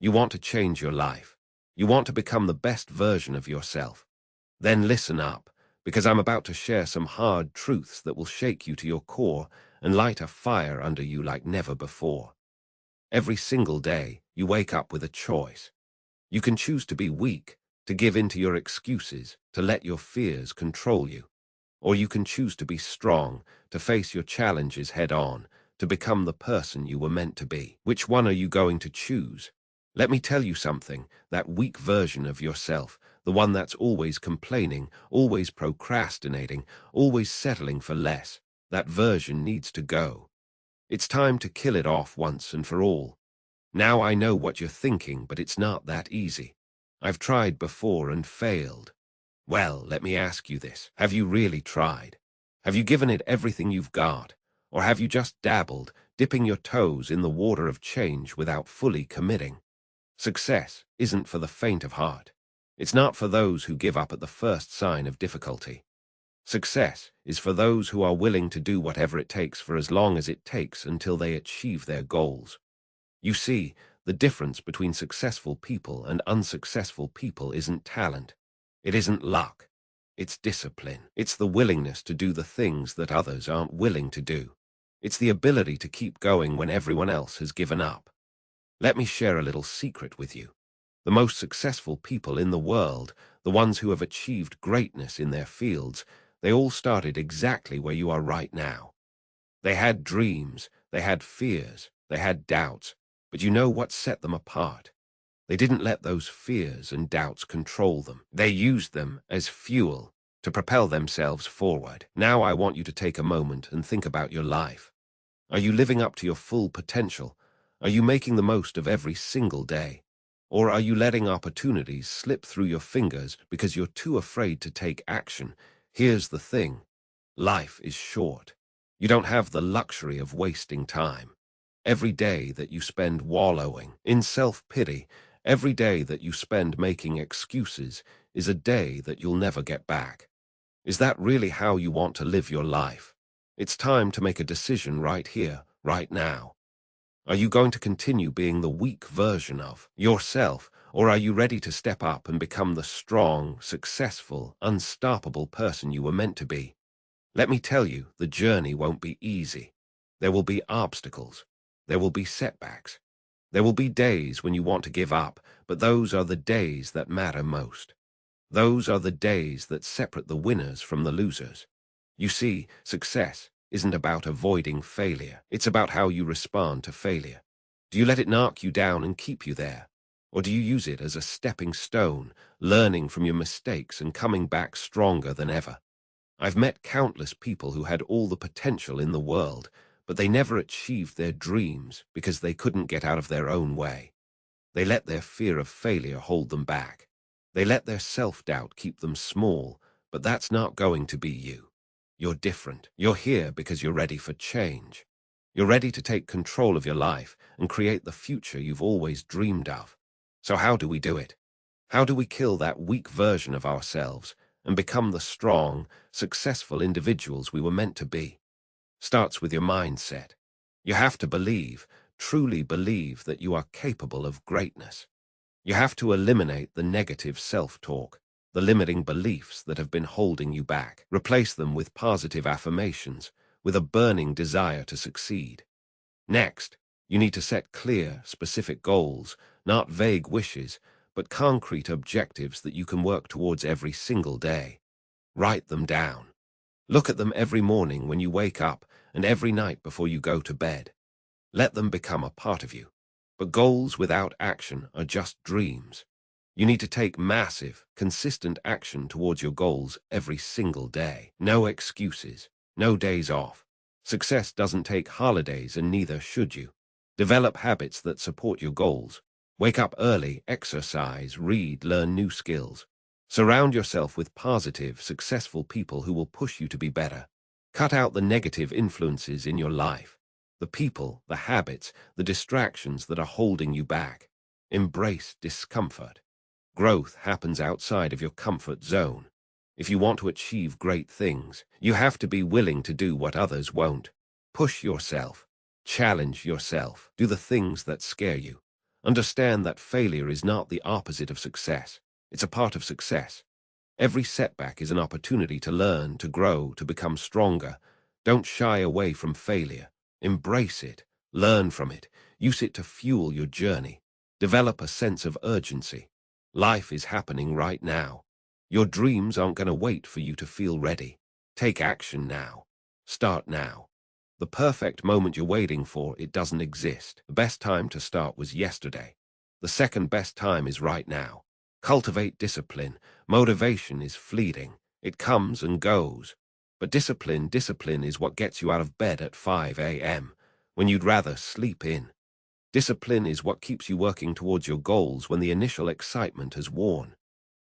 You want to change your life. You want to become the best version of yourself. Then listen up, because I'm about to share some hard truths that will shake you to your core and light a fire under you like never before. Every single day, you wake up with a choice. You can choose to be weak, to give in to your excuses, to let your fears control you. Or you can choose to be strong, to face your challenges head on, to become the person you were meant to be. Which one are you going to choose? Let me tell you something, that weak version of yourself, the one that's always complaining, always procrastinating, always settling for less, that version needs to go. It's time to kill it off once and for all. Now I know what you're thinking, but it's not that easy. I've tried before and failed. Well, let me ask you this. Have you really tried? Have you given it everything you've got? Or have you just dabbled, dipping your toes in the water of change without fully committing? Success isn't for the faint of heart. It's not for those who give up at the first sign of difficulty. Success is for those who are willing to do whatever it takes for as long as it takes until they achieve their goals. You see, the difference between successful people and unsuccessful people isn't talent. It isn't luck. It's discipline. It's the willingness to do the things that others aren't willing to do. It's the ability to keep going when everyone else has given up. Let me share a little secret with you. The most successful people in the world, the ones who have achieved greatness in their fields, they all started exactly where you are right now. They had dreams, they had fears, they had doubts, but you know what set them apart? They didn't let those fears and doubts control them. They used them as fuel to propel themselves forward. Now I want you to take a moment and think about your life. Are you living up to your full potential? Are you making the most of every single day? Or are you letting opportunities slip through your fingers because you're too afraid to take action? Here's the thing. Life is short. You don't have the luxury of wasting time. Every day that you spend wallowing in self-pity, every day that you spend making excuses, is a day that you'll never get back. Is that really how you want to live your life? It's time to make a decision right here, right now. Are you going to continue being the weak version of yourself, or are you ready to step up and become the strong, successful, unstoppable person you were meant to be? Let me tell you, the journey won't be easy. There will be obstacles. There will be setbacks. There will be days when you want to give up, but those are the days that matter most. Those are the days that separate the winners from the losers. You see, success isn't about avoiding failure. It's about how you respond to failure. Do you let it knock you down and keep you there? Or do you use it as a stepping stone, learning from your mistakes and coming back stronger than ever? I've met countless people who had all the potential in the world, but they never achieved their dreams because they couldn't get out of their own way. They let their fear of failure hold them back. They let their self-doubt keep them small, but that's not going to be you. You're different. You're here because you're ready for change. You're ready to take control of your life and create the future you've always dreamed of. So how do we do it? How do we kill that weak version of ourselves and become the strong, successful individuals we were meant to be? Starts with your mindset. You have to believe, truly believe that you are capable of greatness. You have to eliminate the negative self-talk, the limiting beliefs that have been holding you back. Replace them with positive affirmations, with a burning desire to succeed. Next, you need to set clear, specific goals, not vague wishes, but concrete objectives that you can work towards every single day. Write them down. Look at them every morning when you wake up and every night before you go to bed. Let them become a part of you. But goals without action are just dreams. You need to take massive, consistent action towards your goals every single day. No excuses, no days off. Success doesn't take holidays, and neither should you. Develop habits that support your goals. Wake up early, exercise, read, learn new skills. Surround yourself with positive, successful people who will push you to be better. Cut out the negative influences in your life. The people, the habits, the distractions that are holding you back. Embrace discomfort. Growth happens outside of your comfort zone. If you want to achieve great things, you have to be willing to do what others won't. Push yourself. Challenge yourself. Do the things that scare you. Understand that failure is not the opposite of success. It's a part of success. Every setback is an opportunity to learn, to grow, to become stronger. Don't shy away from failure. Embrace it. Learn from it. Use it to fuel your journey. Develop a sense of urgency. Life is happening right now. Your dreams aren't going to wait for you to feel ready. Take action now. Start now. The perfect moment you're waiting for, it doesn't exist. The best time to start was yesterday. The second best time is right now. Cultivate discipline. Motivation is fleeting. It comes and goes. But discipline is what gets you out of bed at 5 a.m. when you'd rather sleep in. Discipline is what keeps you working towards your goals when the initial excitement has worn.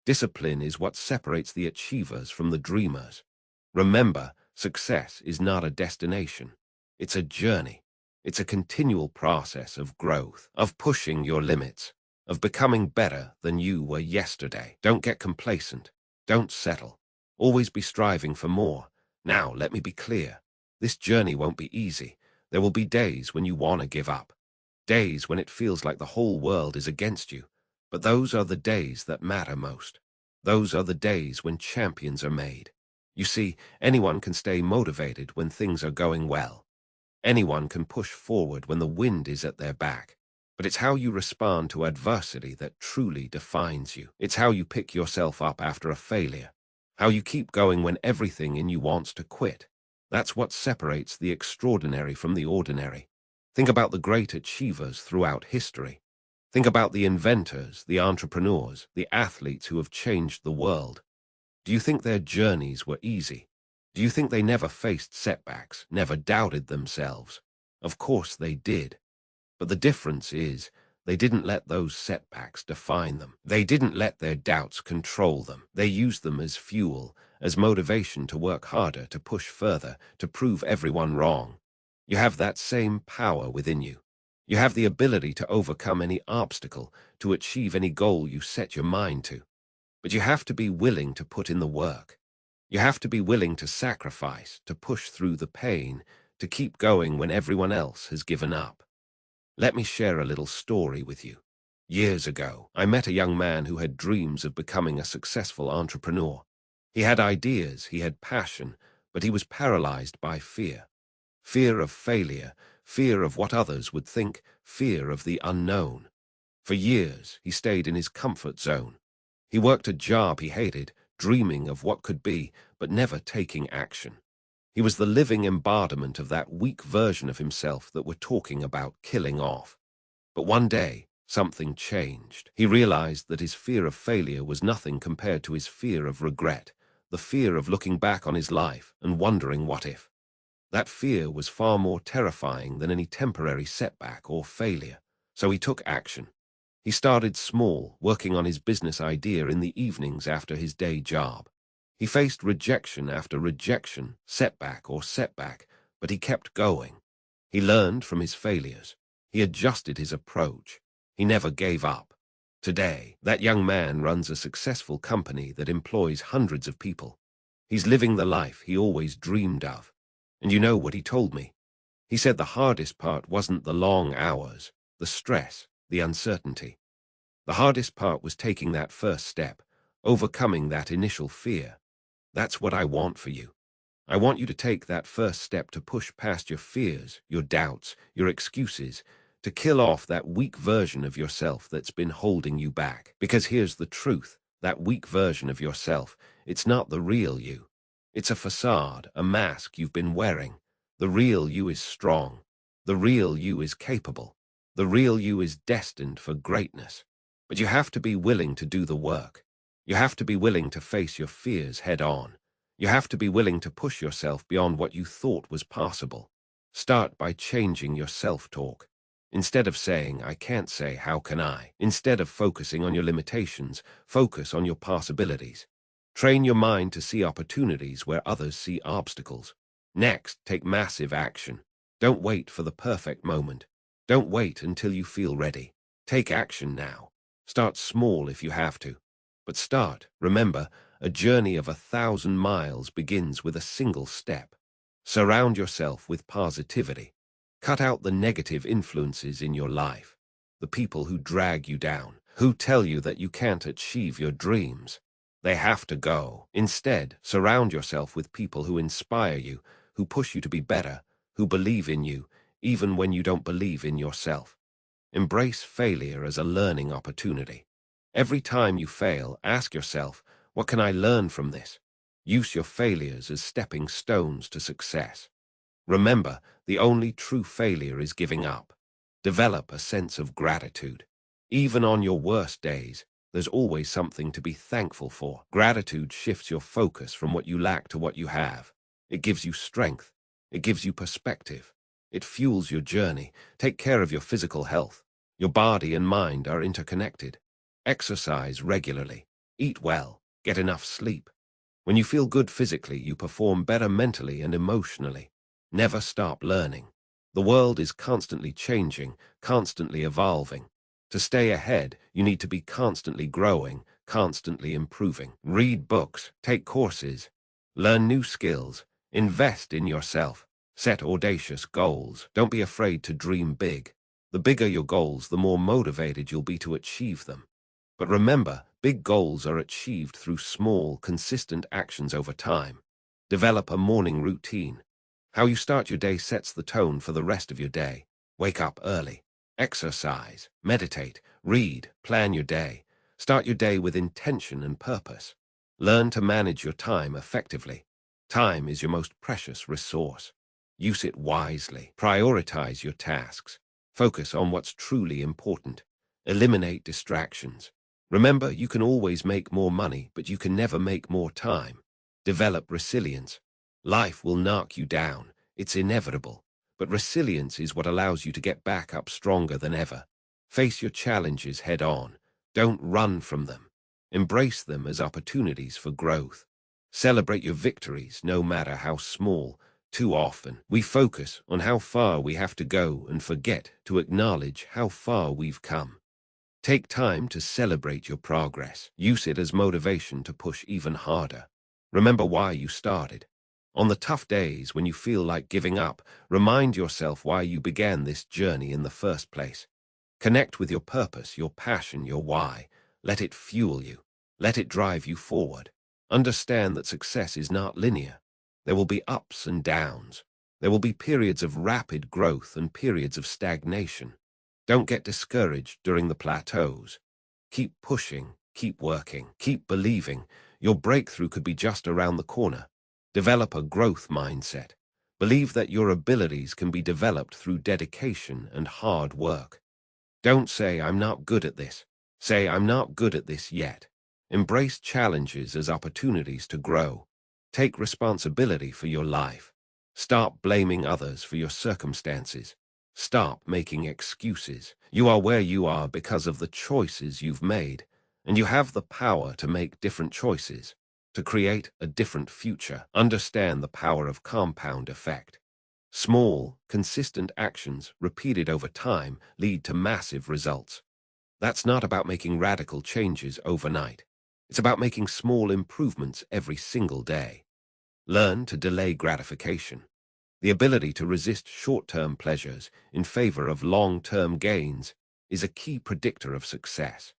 Discipline is what separates the achievers from the dreamers. Remember, success is not a destination. It's a journey. It's a continual process of growth, of pushing your limits, of becoming better than you were yesterday. Don't get complacent. Don't settle. Always be striving for more. Now, let me be clear. This journey won't be easy. There will be days when you want to give up. Days when it feels like the whole world is against you. But those are the days that matter most. Those are the days when champions are made. You see, anyone can stay motivated when things are going well. Anyone can push forward when the wind is at their back. But it's how you respond to adversity that truly defines you. It's how you pick yourself up after a failure. How you keep going when everything in you wants to quit. That's what separates the extraordinary from the ordinary. Think about the great achievers throughout history. Think about the inventors, the entrepreneurs, the athletes who have changed the world. Do you think their journeys were easy? Do you think they never faced setbacks, never doubted themselves? Of course they did. But the difference is, they didn't let those setbacks define them. They didn't let their doubts control them. They used them as fuel, as motivation to work harder, to push further, to prove everyone wrong. You have that same power within you. You have the ability to overcome any obstacle, to achieve any goal you set your mind to. But you have to be willing to put in the work. You have to be willing to sacrifice, to push through the pain, to keep going when everyone else has given up. Let me share a little story with you. Years ago, I met a young man who had dreams of becoming a successful entrepreneur. He had ideas, he had passion, but he was paralyzed by fear. Fear of failure, fear of what others would think, fear of the unknown. For years, he stayed in his comfort zone. He worked a job he hated, dreaming of what could be, but never taking action. He was the living embodiment of that weak version of himself that we're talking about killing off. But one day, something changed. He realized that his fear of failure was nothing compared to his fear of regret, the fear of looking back on his life and wondering what if. That fear was far more terrifying than any temporary setback or failure. So he took action. He started small, working on his business idea in the evenings after his day job. He faced rejection after rejection, setback or setback, but he kept going. He learned from his failures. He adjusted his approach. He never gave up. Today, that young man runs a successful company that employs hundreds of people. He's living the life he always dreamed of. And you know what he told me? He said the hardest part wasn't the long hours, the stress, the uncertainty. The hardest part was taking that first step, overcoming that initial fear. That's what I want for you. I want you to take that first step to push past your fears, your doubts, your excuses, to kill off that weak version of yourself that's been holding you back. Because here's the truth, that weak version of yourself, it's not the real you. It's a facade, a mask you've been wearing. The real you is strong. The real you is capable. The real you is destined for greatness. But you have to be willing to do the work. You have to be willing to face your fears head on. You have to be willing to push yourself beyond what you thought was possible. Start by changing your self-talk. Instead of saying, I can't say, how can I? Instead of focusing on your limitations, focus on your possibilities. Train your mind to see opportunities where others see obstacles. Next, take massive action. Don't wait for the perfect moment. Don't wait until you feel ready. Take action now. Start small if you have to. But start, remember, a journey of 1,000 miles begins with a single step. Surround yourself with positivity. Cut out the negative influences in your life. the people who drag you down, who tell you that you can't achieve your dreams. They have to go. Instead, surround yourself with people who inspire you, who push you to be better, who believe in you, even when you don't believe in yourself. Embrace failure as a learning opportunity. Every time you fail, ask yourself, what can I learn from this? Use your failures as stepping stones to success. Remember, the only true failure is giving up. Develop a sense of gratitude. Even on your worst days, there's always something to be thankful for. Gratitude shifts your focus from what you lack to what you have. It gives you strength. It gives you perspective. It fuels your journey. Take care of your physical health. Your body and mind are interconnected. Exercise regularly. Eat well. Get enough sleep. When you feel good physically, you perform better mentally and emotionally. Never stop learning. The world is constantly changing, constantly evolving. To stay ahead, you need to be constantly growing, constantly improving. Read books, take courses, learn new skills, invest in yourself, set audacious goals. Don't be afraid to dream big. The bigger your goals, the more motivated you'll be to achieve them. But remember, big goals are achieved through small, consistent actions over time. Develop a morning routine. How you start your day sets the tone for the rest of your day. Wake up early. Exercise, meditate, read, plan your day. Start your day with intention and purpose. Learn to manage your time effectively. Time is your most precious resource. Use it wisely. Prioritize your tasks. Focus on what's truly important. Eliminate distractions. Remember, you can always make more money, but you can never make more time. Develop resilience. Life will knock you down. It's inevitable. But resilience is what allows you to get back up stronger than ever. Face your challenges head on. Don't run from them. Embrace them as opportunities for growth. Celebrate your victories, no matter how small. Too often, we focus on how far we have to go and forget to acknowledge how far we've come. Take time to celebrate your progress. Use it as motivation to push even harder. Remember why you started. On the tough days when you feel like giving up, remind yourself why you began this journey in the first place. Connect with your purpose, your passion, your why. Let it fuel you. Let it drive you forward. Understand that success is not linear. There will be ups and downs. There will be periods of rapid growth and periods of stagnation. Don't get discouraged during the plateaus. Keep pushing, keep working, keep believing. Your breakthrough could be just around the corner. Develop a growth mindset. Believe that your abilities can be developed through dedication and hard work. Don't say, I'm not good at this. Say, I'm not good at this yet. Embrace challenges as opportunities to grow. Take responsibility for your life. Stop blaming others for your circumstances. Stop making excuses. You are where you are because of the choices you've made, and you have the power to make different choices, to create a different future. Understand the power of compound effect. Small, consistent actions repeated over time lead to massive results. That's not about making radical changes overnight. It's about making small improvements every single day. Learn to delay gratification. The ability to resist short-term pleasures in favor of long-term gains is a key predictor of success.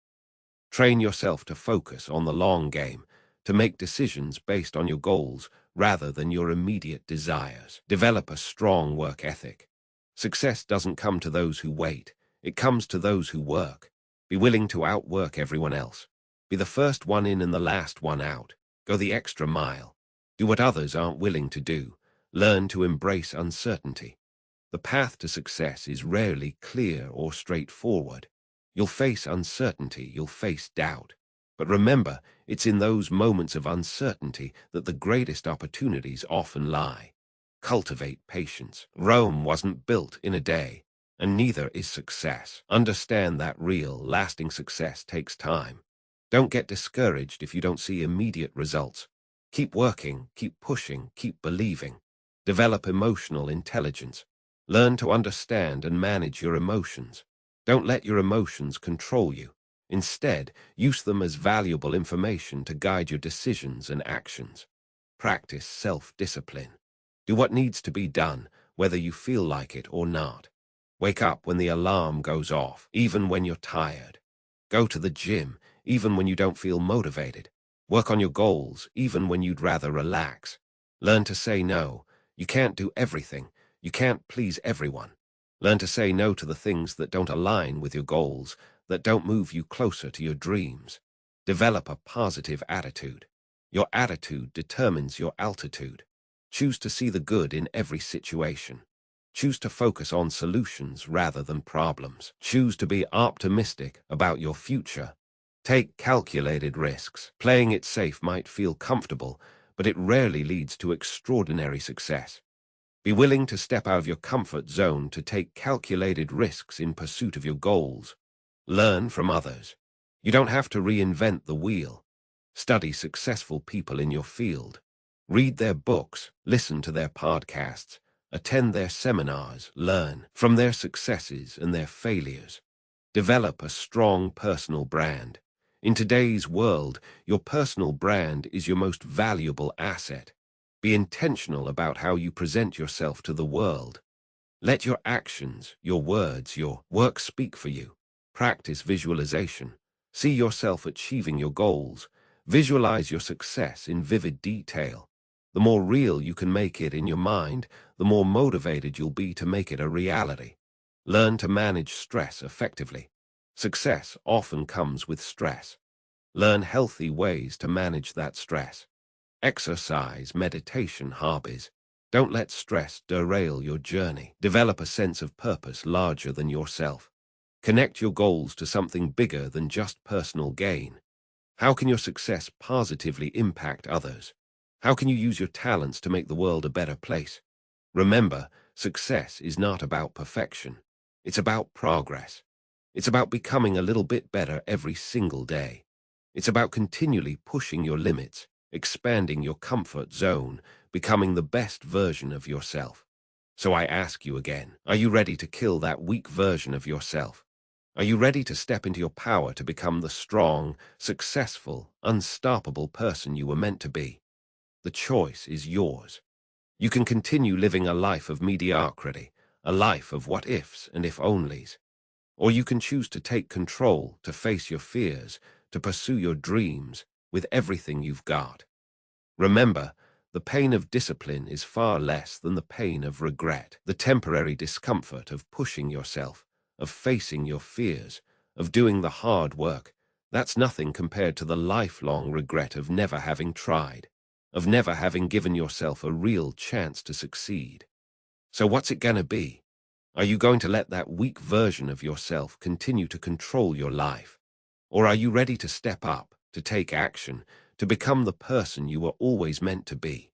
Train yourself to focus on the long game, to make decisions based on your goals rather than your immediate desires. Develop a strong work ethic. Success doesn't come to those who wait. It comes to those who work. Be willing to outwork everyone else. Be the first one in and the last one out. Go the extra mile. Do what others aren't willing to do. Learn to embrace uncertainty. The path to success is rarely clear or straightforward. You'll face uncertainty, you'll face doubt. But remember, it's in those moments of uncertainty that the greatest opportunities often lie. Cultivate patience. Rome wasn't built in a day, and neither is success. Understand that real, lasting success takes time. Don't get discouraged if you don't see immediate results. Keep working, keep pushing, keep believing. Develop emotional intelligence. Learn to understand and manage your emotions. Don't let your emotions control you. Instead, use them as valuable information to guide your decisions and actions. Practice self-discipline. Do what needs to be done, whether you feel like it or not. Wake up when the alarm goes off, even when you're tired. Go to the gym, even when you don't feel motivated. Work on your goals, even when you'd rather relax. Learn to say no. You can't do everything. You can't please everyone. Learn to say no to the things that don't align with your goals, that don't move you closer to your dreams. Develop a positive attitude. Your attitude determines your altitude. Choose to see the good in every situation. Choose to focus on solutions rather than problems. Choose to be optimistic about your future. Take calculated risks. Playing it safe might feel comfortable, but it rarely leads to extraordinary success. Be willing to step out of your comfort zone to take calculated risks in pursuit of your goals. Learn from others. You don't have to reinvent the wheel. Study successful people in your field. Read their books, listen to their podcasts, attend their seminars, learn from their successes and their failures. Develop a strong personal brand. In today's world, your personal brand is your most valuable asset. Be intentional about how you present yourself to the world. Let your actions, your words, your work speak for you. Practice visualization. See yourself achieving your goals. Visualize your success in vivid detail. The more real you can make it in your mind, the more motivated you'll be to make it a reality. Learn to manage stress effectively. Success often comes with stress. Learn healthy ways to manage that stress. Exercise, meditation, hobbies. Don't let stress derail your journey. Develop a sense of purpose larger than yourself. Connect your goals to something bigger than just personal gain. How can your success positively impact others? How can you use your talents to make the world a better place? Remember, success is not about perfection. It's about progress. It's about becoming a little bit better every single day. It's about continually pushing your limits, expanding your comfort zone, becoming the best version of yourself. So I ask you again, are you ready to kill that weak version of yourself? Are you ready to step into your power to become the strong, successful, unstoppable person you were meant to be? The choice is yours. You can continue living a life of mediocrity, a life of what-ifs and if-onlys. Or you can choose to take control, to face your fears, to pursue your dreams with everything you've got. Remember, the pain of discipline is far less than the pain of regret, the temporary discomfort of pushing yourself, of facing your fears, of doing the hard work. That's nothing compared to the lifelong regret of never having tried, of never having given yourself a real chance to succeed. So what's it gonna be? Are you going to let that weak version of yourself continue to control your life? Or are you ready to step up, to take action, to become the person you were always meant to be?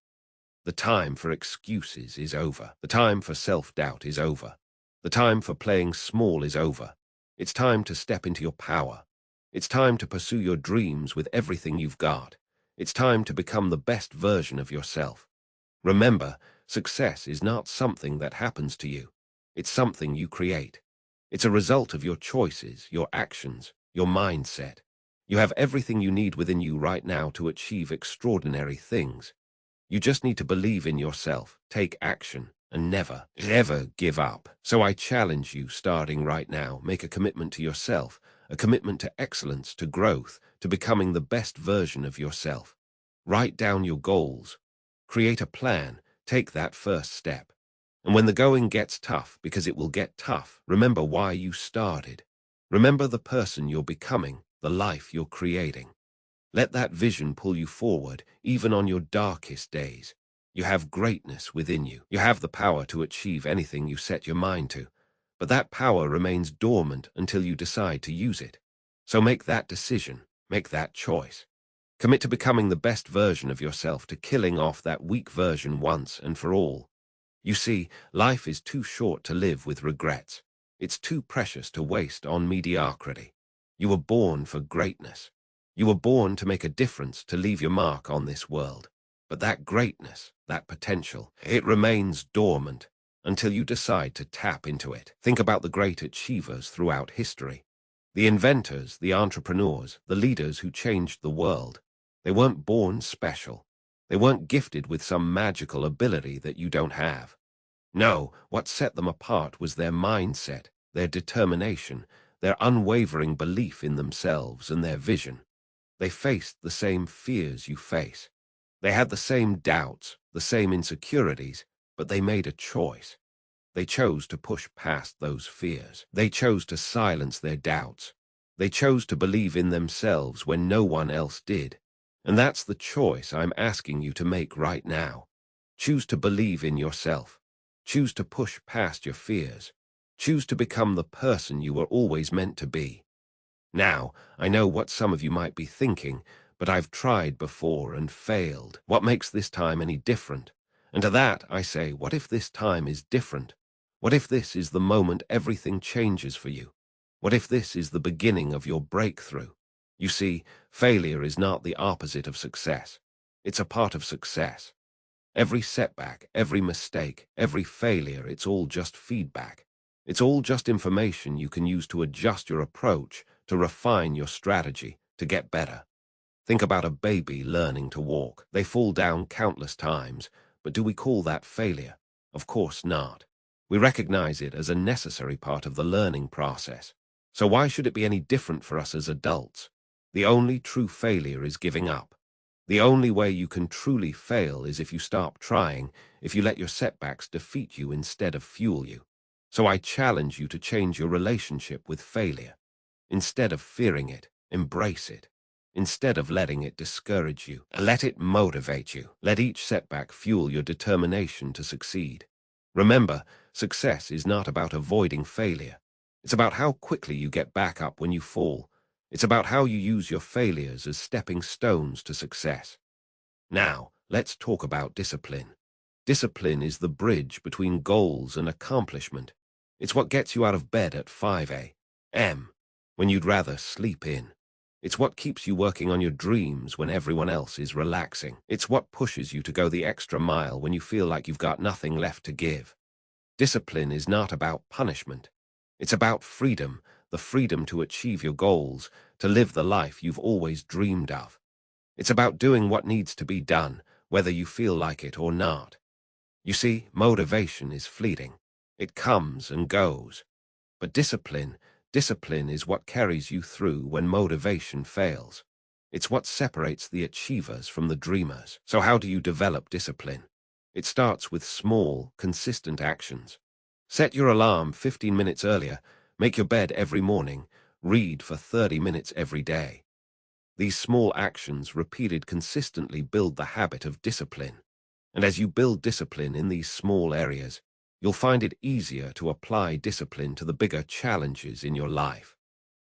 The time for excuses is over. The time for self-doubt is over. The time for playing small is over. It's time to step into your power. It's time to pursue your dreams with everything you've got. It's time to become the best version of yourself. Remember, success is not something that happens to you. It's something you create. It's a result of your choices, your actions, your mindset. You have everything you need within you right now to achieve extraordinary things. You just need to believe in yourself, take action, and never, ever give up. So I challenge you, starting right now, make a commitment to yourself, a commitment to excellence, to growth, to becoming the best version of yourself. Write down your goals. Create a plan. Take that first step. And when the going gets tough, because it will get tough, remember why you started. Remember the person you're becoming, the life you're creating. Let that vision pull you forward, even on your darkest days. You have greatness within you. You have the power to achieve anything you set your mind to. But that power remains dormant until you decide to use it. So make that decision. Make that choice. Commit to becoming the best version of yourself, to killing off that weak version once and for all. You see, life is too short to live with regrets. It's too precious to waste on mediocrity. You were born for greatness. You were born to make a difference, to leave your mark on this world. But that greatness, that potential, it remains dormant until you decide to tap into it. Think about the great achievers throughout history. The inventors, the entrepreneurs, the leaders who changed the world. They weren't born special. They weren't gifted with some magical ability that you don't have. No, what set them apart was their mindset, their determination, their unwavering belief in themselves and their vision. They faced the same fears you face. They had the same doubts, the same insecurities, but they made a choice. They chose to push past those fears. They chose to silence their doubts. They chose to believe in themselves when no one else did. And that's the choice I'm asking you to make right now. Choose to believe in yourself. Choose to push past your fears. Choose to become the person you were always meant to be. Now, I know what some of you might be thinking, but I've tried before and failed. What makes this time any different? And to that, I say, what if this time is different? What if this is the moment everything changes for you? What if this is the beginning of your breakthrough? You see, failure is not the opposite of success. It's a part of success. Every setback, every mistake, every failure, it's all just feedback. It's all just information you can use to adjust your approach, to refine your strategy, to get better. Think about a baby learning to walk. They fall down countless times, but do we call that failure? Of course not. We recognize it as a necessary part of the learning process. So why should it be any different for us as adults? The only true failure is giving up. The only way you can truly fail is if you stop trying, if you let your setbacks defeat you instead of fuel you. So I challenge you to change your relationship with failure. Instead of fearing it, embrace it. Instead of letting it discourage you, let it motivate you. Let each setback fuel your determination to succeed. Remember, success is not about avoiding failure. It's about how quickly you get back up when you fall. It's about how you use your failures as stepping stones to success. Now, let's talk about discipline. Discipline is the bridge between goals and accomplishment. It's what gets you out of bed at 5 a.m. when you'd rather sleep in. It's what keeps you working on your dreams when everyone else is relaxing. It's what pushes you to go the extra mile when you feel like you've got nothing left to give. Discipline is not about punishment. It's about freedom, the freedom to achieve your goals, to live the life you've always dreamed of. It's about doing what needs to be done, whether you feel like it or not. You see, motivation is fleeting. It comes and goes. But discipline is what carries you through when motivation fails. It's what separates the achievers from the dreamers. So how do you develop discipline? It starts with small, consistent actions. Set your alarm 15 minutes earlier, make your bed every morning, read for 30 minutes every day. These small actions repeated consistently build the habit of discipline. And as you build discipline in these small areas, you'll find it easier to apply discipline to the bigger challenges in your life.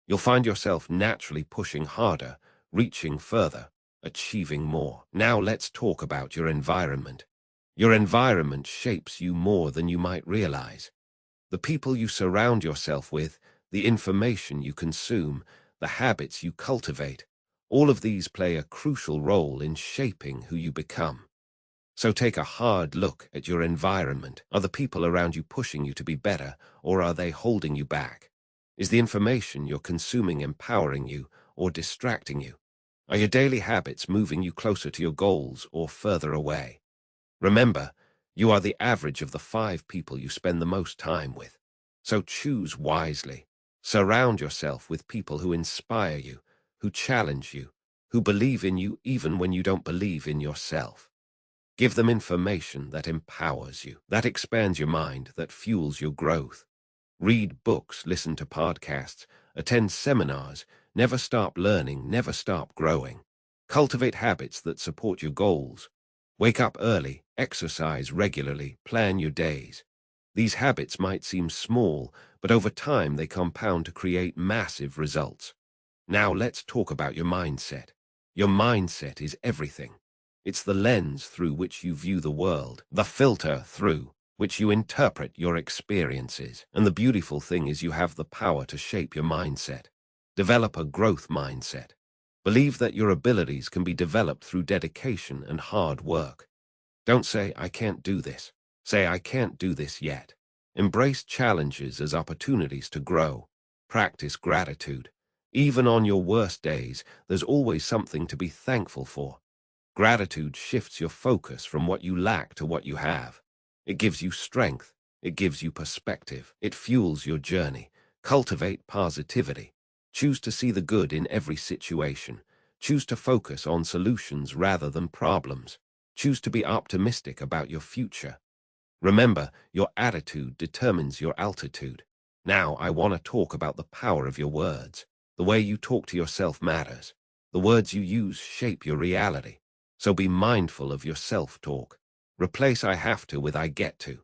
You'll find yourself naturally pushing harder, reaching further, achieving more. Now let's talk about your environment. Your environment shapes you more than you might realize. The people you surround yourself with, the information you consume, the habits you cultivate, all of these play a crucial role in shaping who you become. So take a hard look at your environment. Are the people around you pushing you to be better, or are they holding you back? Is the information you're consuming empowering you or distracting you? Are your daily habits moving you closer to your goals or further away? Remember, you are the average of the 5 people you spend the most time with. So choose wisely. Surround yourself with people who inspire you, who challenge you, who believe in you even when you don't believe in yourself. Give them information that empowers you, that expands your mind, that fuels your growth. Read books, listen to podcasts, attend seminars, never stop learning, never stop growing. Cultivate habits that support your goals. Wake up early, exercise regularly, plan your days. These habits might seem small, but over time they compound to create massive results. Now let's talk about your mindset. Your mindset is everything. It's the lens through which you view the world, the filter through which you interpret your experiences. And the beautiful thing is you have the power to shape your mindset. Develop a growth mindset. Believe that your abilities can be developed through dedication and hard work. Don't say, I can't do this. Say, I can't do this yet. Embrace challenges as opportunities to grow. Practice gratitude. Even on your worst days, there's always something to be thankful for. Gratitude shifts your focus from what you lack to what you have. It gives you strength. It gives you perspective. It fuels your journey. Cultivate positivity. Choose to see the good in every situation. Choose to focus on solutions rather than problems. Choose to be optimistic about your future. Remember, your attitude determines your altitude. Now, I want to talk about the power of your words. The way you talk to yourself matters. The words you use shape your reality. So be mindful of your self-talk. Replace "I have to" with "I get to."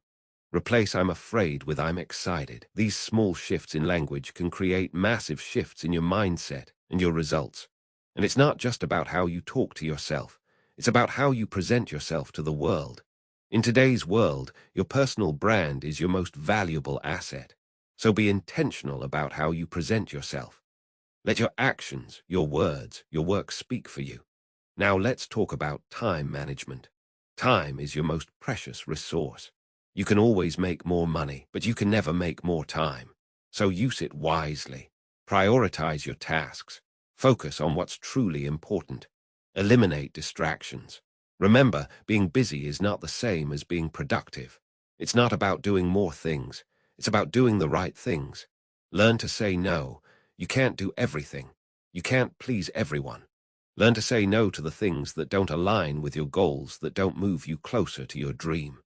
Replace "I'm afraid" with "I'm excited." These small shifts in language can create massive shifts in your mindset and your results. And it's not just about how you talk to yourself. It's about how you present yourself to the world. In today's world, your personal brand is your most valuable asset. So be intentional about how you present yourself. Let your actions, your words, your work speak for you. Now let's talk about time management. Time is your most precious resource. You can always make more money, but you can never make more time. So use it wisely. Prioritize your tasks. Focus on what's truly important. Eliminate distractions. Remember, being busy is not the same as being productive. It's not about doing more things. It's about doing the right things. Learn to say no. You can't do everything. You can't please everyone. Learn to say no to the things that don't align with your goals, that don't move you closer to your dream.